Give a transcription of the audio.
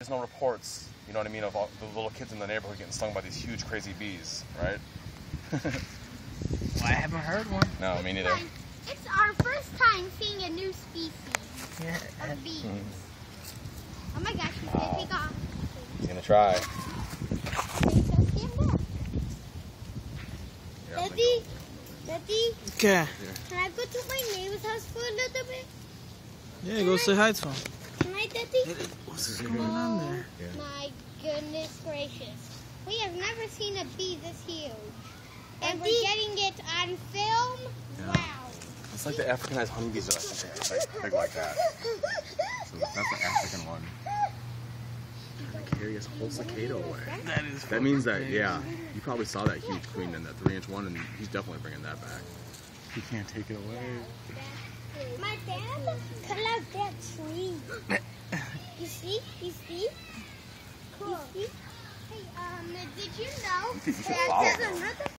There's no reports, you know what I mean, of all the little kids in the neighborhood getting stung by these huge, crazy bees, right? Well, I haven't heard one. No, me neither. It's our first time seeing a new species of bees. Oh my gosh, he's gonna take off. He's gonna try. Daddy, Okay. can I go to my neighbor's house for a little bit? Yeah, go say hi to him. Can I, Daddy? What's going on there? My goodness gracious. We have never seen a bee this huge. And we're getting it on film? Yeah. Wow. It's like the Africanized honeybees or something. It's like big like that. So that's the African one. Trying to carry his whole cicada away. That means that, yeah, you probably saw that huge queen in that 3-inch one, and he's definitely bringing that back. He can't take it away. My dad cut out that tree. You see? You see? Cool. You see? Hey, did you know that there's another